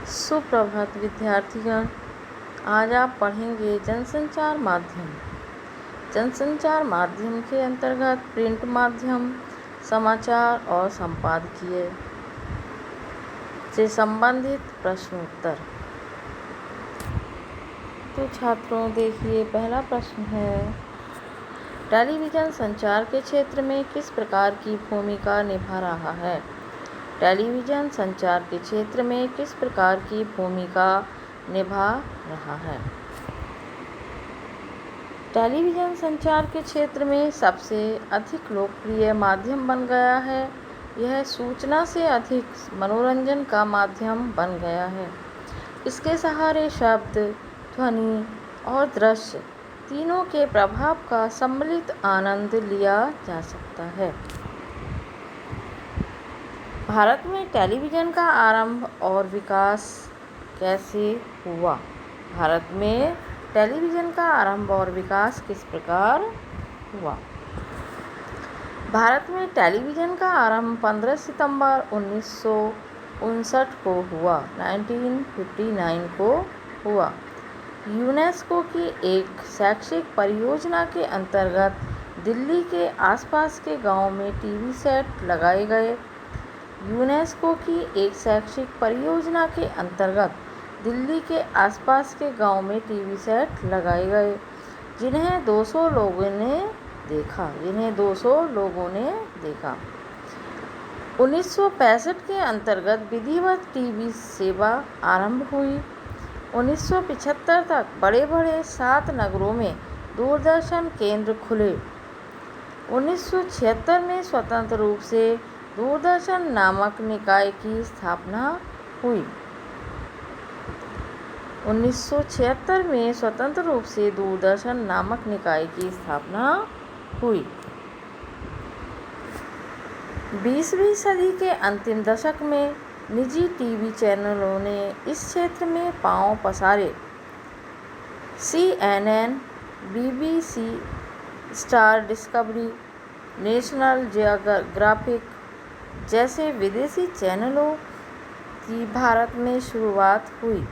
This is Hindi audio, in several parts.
सुप्रभात विद्यार्थियों, आज आप पढ़ेंगे जनसंचार माध्यम। जनसंचार माध्यम के अंतर्गत प्रिंट माध्यम, समाचार और संपादकीय से संबंधित प्रश्न उत्तर। तो छात्रों देखिए, पहला प्रश्न है, टेलीविज़न संचार के क्षेत्र में किस प्रकार की भूमिका निभा रहा है? टेलीविज़न संचार के क्षेत्र में किस प्रकार की भूमिका निभा रहा है? टेलीविज़न संचार के क्षेत्र में सबसे अधिक लोकप्रिय माध्यम बन गया है। यह सूचना से अधिक मनोरंजन का माध्यम बन गया है। इसके सहारे शब्द, ध्वनि और दृश्य तीनों के प्रभाव का सम्मिलित आनंद लिया जा सकता है। भारत में टेलीविज़न का आरंभ और विकास कैसे हुआ? भारत में टेलीविज़न का आरंभ और विकास किस प्रकार हुआ? भारत में टेलीविज़न का आरंभ 15 सितंबर 1959 को हुआ। 1959 को हुआ। यूनेस्को की एक शैक्षिक परियोजना के अंतर्गत दिल्ली के आसपास के गांव में टीवी सेट लगाए गए। यूनेस्को की एक शैक्षिक परियोजना के अंतर्गत दिल्ली के आसपास के गांव में टीवी सेट लगाए गए, जिन्हें 200 लोगों ने देखा। 1965 के अंतर्गत विधिवत टीवी सेवा आरंभ हुई। 1975 तक बड़े 7 नगरों में दूरदर्शन केंद्र खुले। 1976 में स्वतंत्र रूप से दूरदर्शन नामक निकाय की स्थापना हुई। 1976 में स्वतंत्र रूप से दूरदर्शन नामक निकाय की स्थापना हुई। 20वीं सदी के अंतिम दशक में निजी टीवी चैनलों ने इस क्षेत्र में पांव पसारे। CNN, BBC, star discovery, national geographic जैसे विदेशी चैनलों की भारत में शुरुआत हुई।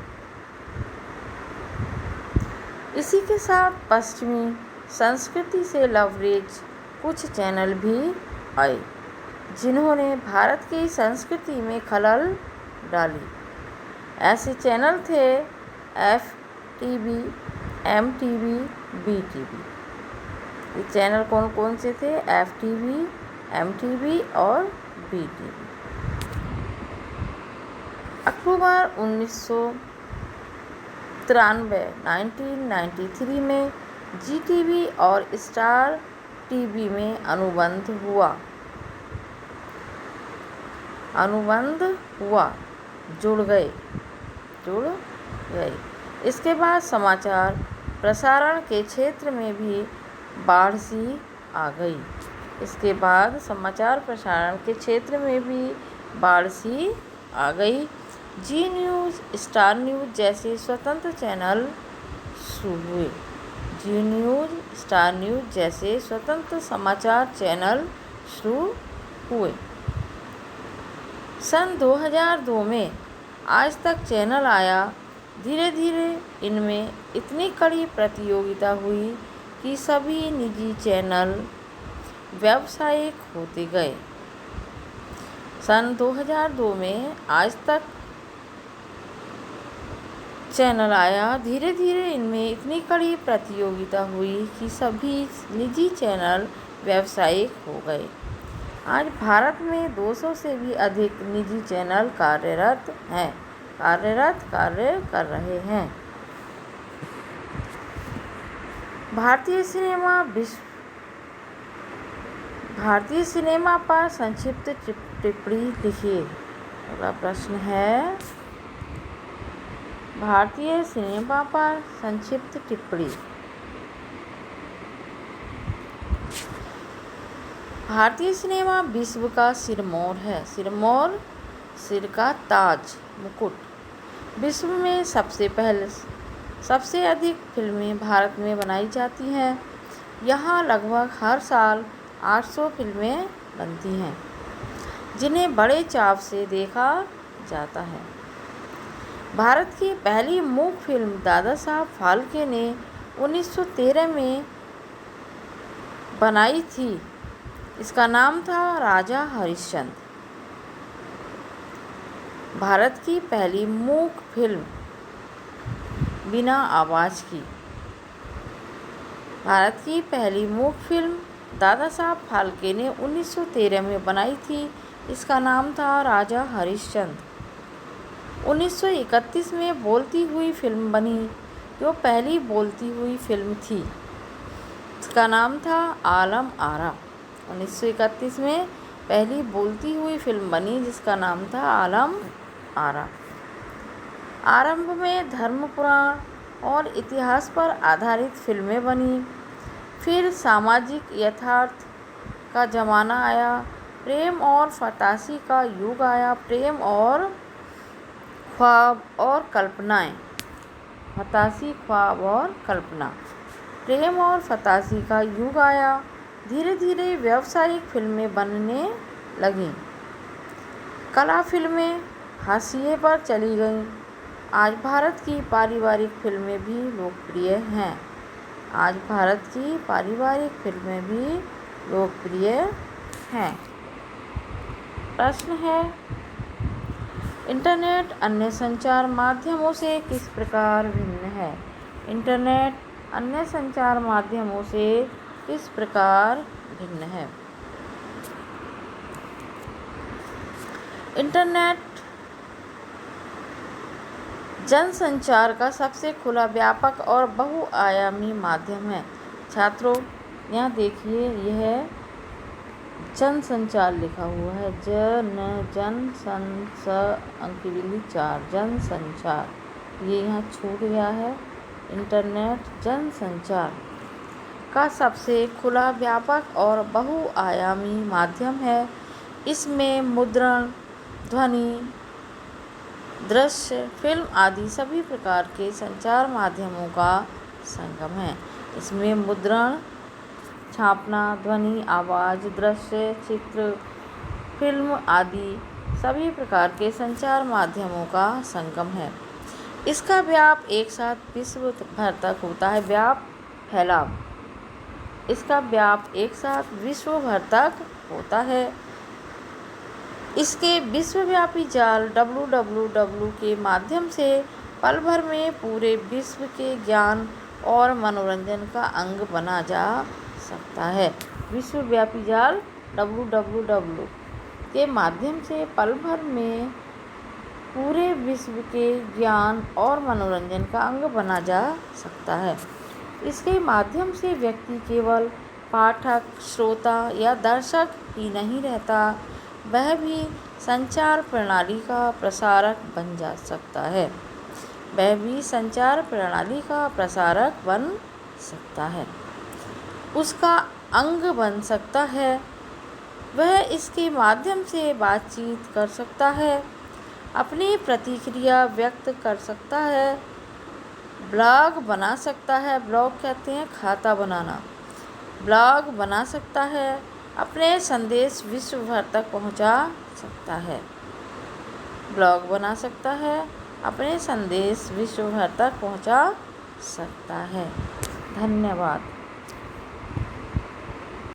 इसी के साथ पश्चिमी संस्कृति से लवरेज कुछ चैनल भी आए, जिन्होंने भारत की संस्कृति में खलल डाली। ऐसे चैनल थे FTV, MTV, BTV। ये चैनल कौन कौन से थे? FTV, MTV और BTV। अक्टूबर 1993 में GTV और स्टार टीवी में अनुबंध हुआ, जुड़ गए। इसके बाद समाचार प्रसारण के क्षेत्र में भी बाढ़ सी आ गई। जी न्यूज़, स्टार न्यूज़ जैसे स्वतंत्र समाचार चैनल शुरू हुए। सन 2002 में आज तक चैनल आया। धीरे धीरे इनमें इतनी कड़ी प्रतियोगिता हुई कि सभी निजी चैनल व्यावसायिक होते गए। सन 2002 में आज तक चैनल आया। धीरे धीरे इनमें इतनी कड़ी प्रतियोगिता हुई कि सभी निजी चैनल व्यावसायिक हो गए। आज भारत में 200 से भी अधिक निजी चैनल कार्य कर रहे हैं। भारतीय सिनेमा पर संक्षिप्त टिप्पणी लिखिए। अगला प्रश्न है, भारतीय सिनेमा पर संक्षिप्त टिप्पणी। भारतीय सिनेमा विश्व का सिरमौर है। सिर का ताज, मुकुट। विश्व में सबसे अधिक फिल्में भारत में बनाई जाती हैं। यहाँ लगभग हर साल 800 फिल्में बनती हैं, जिन्हें बड़े चाव से देखा जाता है। भारत की पहली मूक फिल्म दादा साहब फाल्के ने 1913 में बनाई थी। इसका नाम था राजा हरिश्चंद्र। भारत की पहली मूक फिल्म बिना आवाज़ की। भारत की पहली मूक फिल्म दादा साहब फाल्के ने 1913 में बनाई थी। इसका नाम था राजा हरिश्चंद्र। 1931 में बोलती हुई फिल्म बनी, जो पहली बोलती हुई फिल्म थी। इसका नाम था आलम आरा। 1931 में पहली बोलती हुई फिल्म बनी, जिसका नाम था आलम आरा। आरंभ में धर्म पुराण और इतिहास पर आधारित फिल्में बनी। फिर सामाजिक यथार्थ का ज़माना आया। प्रेम और फंतासी का युग आया। प्रेम और ख्वाब और कल्पनाएं। फंतासी, ख्वाब और कल्पना। प्रेम और फंतासी का युग आया। धीरे धीरे व्यावसायिक फिल्में बनने लगीं। कला फिल्में हाशिए पर चली गईं। आज भारत की पारिवारिक फिल्में भी लोकप्रिय हैं। आज भारत की पारिवारिक फिल्में भी लोकप्रिय हैं। प्रश्न है, इंटरनेट अन्य संचार माध्यमों से किस प्रकार भिन्न है? इंटरनेट अन्य संचार माध्यमों से किस प्रकार भिन्न है? इंटरनेट जनसंचार का सबसे खुला, व्यापक और बहुआयामी माध्यम है। छात्रों, यहाँ देखिए, यह जनसंचार लिखा हुआ है। जनसंचार, ये यहाँ छूट गया है। इंटरनेट जनसंचार का सबसे खुला, व्यापक और बहुआयामी माध्यम है। इसमें मुद्रण, ध्वनि, दृश्य, फिल्म आदि सभी प्रकार के संचार माध्यमों का संगम है। इसमें मुद्रण, छापना, ध्वनि, आवाज़, दृश्य, चित्र, फिल्म आदि सभी प्रकार के संचार माध्यमों का संगम है। इसका व्याप एक साथ विश्व भर तक होता है। फैलाव। इसका व्याप एक साथ विश्व भर तक होता है। इसके विश्वव्यापी जाल www के माध्यम से पल भर में पूरे विश्व के ज्ञान और मनोरंजन का अंग बना जा सकता है। विश्वव्यापी जाल www के माध्यम से पल भर में पूरे विश्व के ज्ञान और मनोरंजन का अंग बना जा सकता है। इसके माध्यम से व्यक्ति केवल पाठक, श्रोता या दर्शक ही नहीं रहता, वह भी संचार प्रणाली का प्रसारक बन जा सकता है। वह भी संचार प्रणाली का प्रसारक बन सकता है, उसका अंग बन सकता है। वह इसके माध्यम से बातचीत कर सकता है, अपनी प्रतिक्रिया व्यक्त कर सकता है, ब्लॉग बना सकता है। ब्लॉग कहते हैं खाता बनाना। ब्लॉग बना सकता है, अपने संदेश विश्व भर तक पहुंचा सकता है। ब्लॉग बना सकता है, अपने संदेश विश्व भर तक पहुंचा सकता है। धन्यवाद।